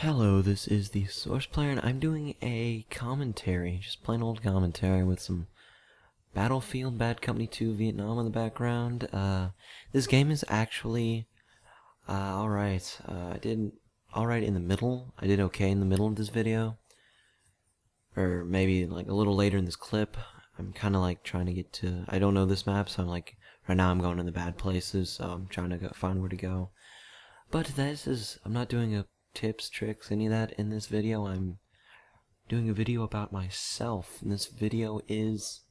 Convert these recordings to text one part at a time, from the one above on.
Hello, this is the Source Player, and I'm doing a commentary, just plain old commentary with some Battlefield Bad Company 2 Vietnam in the background. This game is actually alright. I did alright in the middle. I did okay in the middle of this video. Or maybe like a little later in this clip. I'm kind of like trying to get to... I don't know this map, so I'm like... Right now I'm going in the bad places, so I'm trying to find where to go. But I'm not doing a tips, tricks, any of that in this video. I'm doing a video about myself, and this video is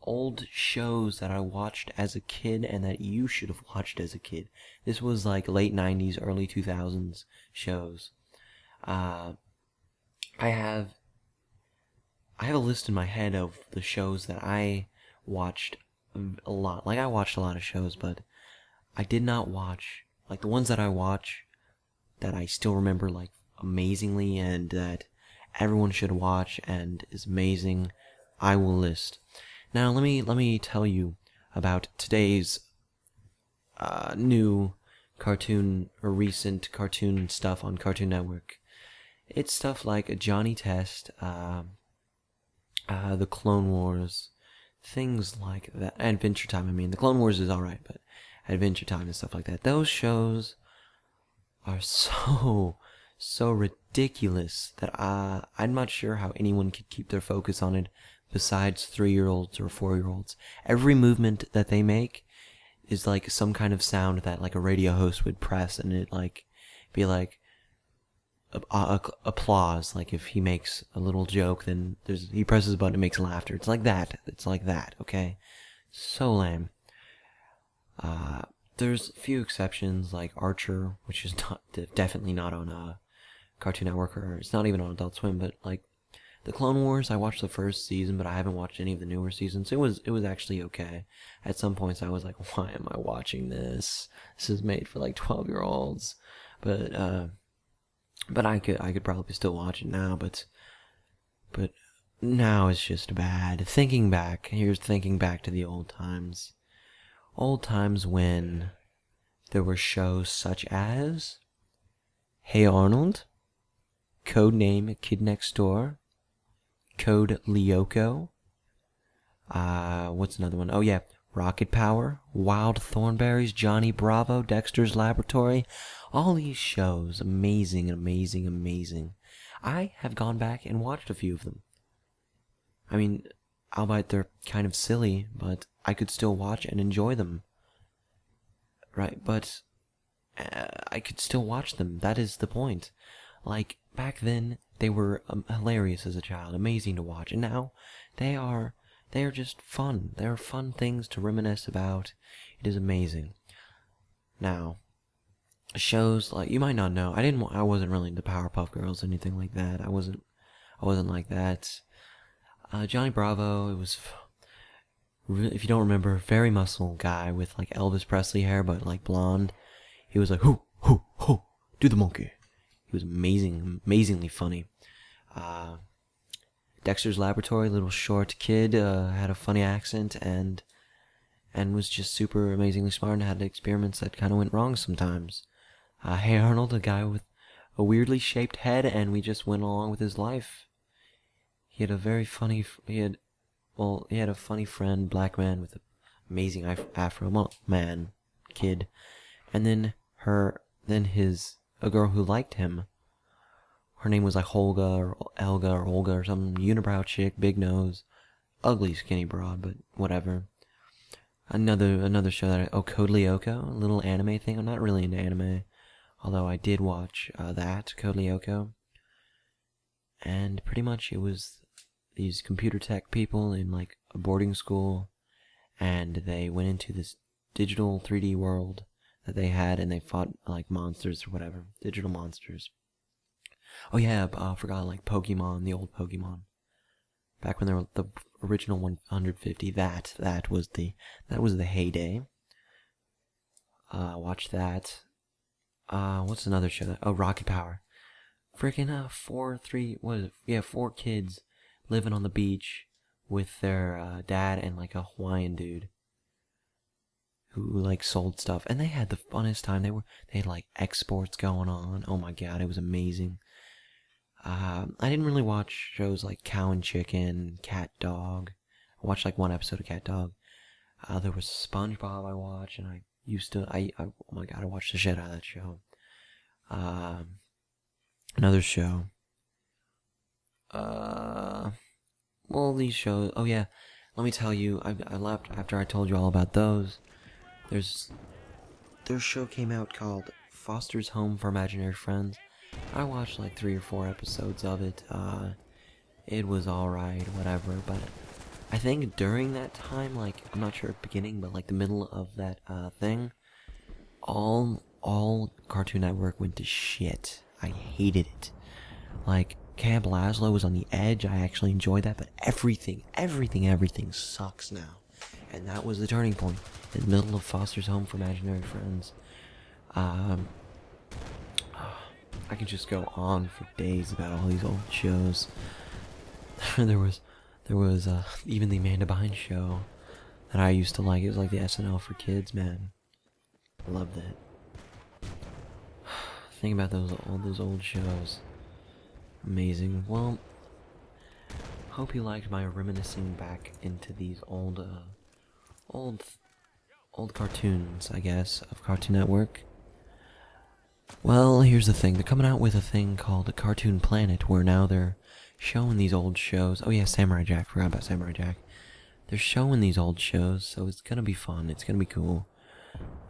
old shows that I watched as a kid and that you should have watched as a kid. This was like late 90s, early 2000s shows. I have a list in my head of the shows that I watched a lot. Like, I watched a lot of shows, but I did not watch, like, the ones that I watch that I still remember like amazingly and that everyone should watch and is amazing, I will list. Now let me tell you about today's new cartoon or recent cartoon stuff on Cartoon Network. It's stuff like Johnny Test, the Clone Wars, things like that. Adventure Time, I mean. The Clone Wars is alright, but Adventure Time and stuff like that. Those shows are so ridiculous that I'm not sure how anyone could keep their focus on it besides 3-year-olds or 4-year-olds. Every movement that they make is like some kind of sound that like a radio host would press, and it like be like applause. Like if he makes a little joke, then he presses a button, it makes laughter. It's like that. Okay? So lame. There's a few exceptions, like Archer, which is definitely not on Cartoon Network, or it's not even on Adult Swim. But like the Clone Wars, I watched the first season, but I haven't watched any of the newer seasons. It was actually okay. At some points, I was like, why am I watching this? This is made for like 12-year-olds. But I could probably still watch it now. But now it's just bad. Here's thinking back to the old times. Old times when there were shows such as Hey Arnold, Codename Kid Next Door, Code Lyoko, what's another one? Oh yeah, Rocket Power, Wild Thornberrys, Johnny Bravo, Dexter's Laboratory. All these shows, amazing. I have gone back and watched a few of them. I mean, albeit they're kind of silly, but I could still watch and enjoy them. Right, but I could still watch them. That is the point. Like, back then, they were hilarious as a child, amazing to watch, and now they are just fun. They are fun things to reminisce about. It is amazing. Now, shows like, you might not know, I wasn't really into Powerpuff Girls or anything like that. I wasn't like that. Johnny Bravo, it was, if you don't remember, very muscle guy with like Elvis Presley hair, but like blonde. He was like, hoo, hoo, hoo, do the monkey. He was amazingly funny. Dexter's Laboratory, little short kid, had a funny accent and was just super amazingly smart and had experiments that kind of went wrong sometimes. Hey Arnold, a guy with a weirdly shaped head, and we just went along with his life. He had a very funny, he had a funny friend, black man with an amazing afro kid, and then a girl who liked him. Her name was like Holga or Elga or Olga or some unibrow chick, big nose, ugly skinny broad, but whatever. Another show Code Lyoko, a little anime thing. I'm not really into anime, although I did watch that, Code Lyoko. And pretty much it was these computer tech people in like a boarding school, and they went into this digital 3D world that they had, and they fought like monsters or whatever, digital monsters. Oh yeah, I forgot like Pokemon, the old Pokemon. Back when there were the original 150, that was the heyday. Watch that. What's another show? Rocket Power. Freaking 4 kids living on the beach with their dad and like a Hawaiian dude who like sold stuff, and they had the funnest time. They had like exports going on. Oh my god, it was amazing. I didn't really watch shows like Cow and Chicken, Cat Dog. I watched like one episode of Cat Dog. There was SpongeBob I watched, and oh my god, I watched the shit out of that show. Another show. Well, these shows. Oh yeah, let me tell you. I left after I told you all about those. Their show came out called Foster's Home for Imaginary Friends. I watched like 3 or 4 episodes of it. It was alright, whatever. But I think during that time, like I'm not sure at the beginning, but like the middle of that thing, all Cartoon Network went to shit. I hated it. Like Camp Lazlo was on the edge. I actually enjoyed that, but everything sucks now. And that was the turning point. In the middle of Foster's Home for Imaginary Friends. I could just go on for days about all these old shows. there was even the Amanda Bynes show that I used to like. It was like the SNL for kids, man. I loved it. Think about all those old shows. Amazing. Well, hope you liked my reminiscing back into these old cartoons, I guess, of Cartoon Network. Well, here's the thing. They're coming out with a thing called a Cartoon Planet, where now they're showing these old shows. Oh yeah, Samurai Jack. Forgot about Samurai Jack. They're showing these old shows, so it's gonna be fun. It's gonna be cool.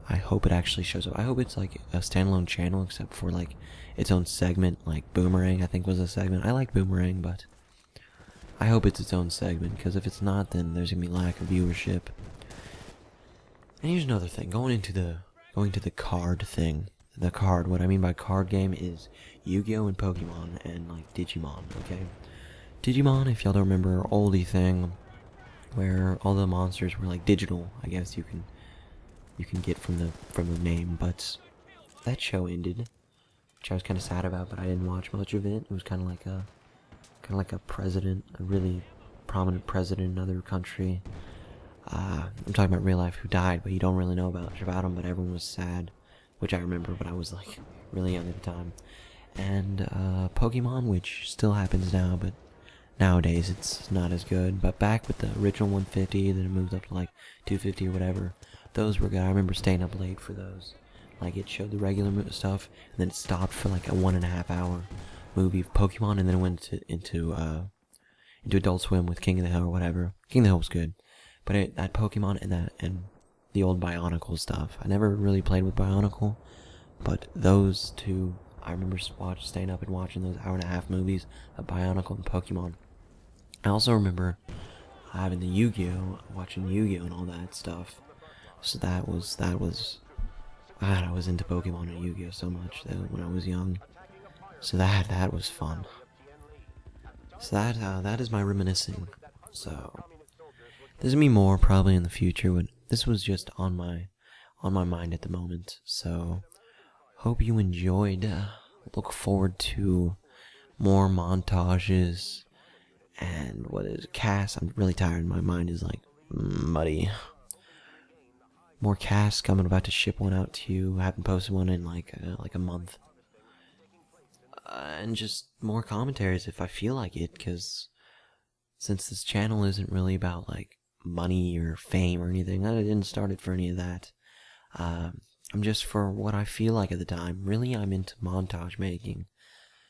I hope it actually shows up. I hope it's like a standalone channel, except for like its own segment, like Boomerang, I think was a segment. I like Boomerang, but I hope it's its own segment, because if it's not, then there's gonna be lack of viewership. And here's another thing, going to the card thing. The card, what I mean by card game is Yu-Gi-Oh! And Pokemon and like Digimon, okay? Digimon, if y'all don't remember, oldie thing where all the monsters were like digital, I guess you can get from the name, but that show ended, which I was kind of sad about, but I didn't watch much of it. It was kind of like a president, a really prominent president in another country. I'm talking about real life, who died, but you don't really know much about him, but everyone was sad, which I remember, but I was like really young at the time. And Pokemon, which still happens now, but nowadays it's not as good. But back with the original 150, then it moved up to like 250 or whatever. Those were good. I remember staying up late for those. Like it showed the regular stuff, and then it stopped for like a 1.5 hour movie of Pokemon, and then it went into Adult Swim with King of the Hill or whatever. King of the Hill was good, but that Pokemon and the old Bionicle stuff. I never really played with Bionicle, but those two, I remember staying up and watching those 1.5 hour movies of Bionicle and Pokemon. I also remember having the Yu-Gi-Oh, watching Yu-Gi-Oh and all that stuff. So that was God, I was into Pokemon and Yu-Gi-Oh so much when I was young. So that was fun. So that is my reminiscing. So there's gonna be more probably in the future, but this was just on my mind at the moment. So hope you enjoyed. Look forward to more montages and casts. I'm really tired. My mind is like muddy. More casts coming. About to ship one out to you. I haven't posted one in like a month. And just more commentaries if I feel like it, because since this channel isn't really about like money or fame or anything, I didn't start it for any of that. I'm just for what I feel like at the time. Really, I'm into montage making,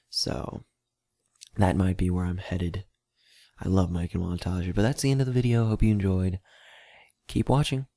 so that might be where I'm headed. I love making montages, but that's the end of the video. Hope you enjoyed. Keep watching.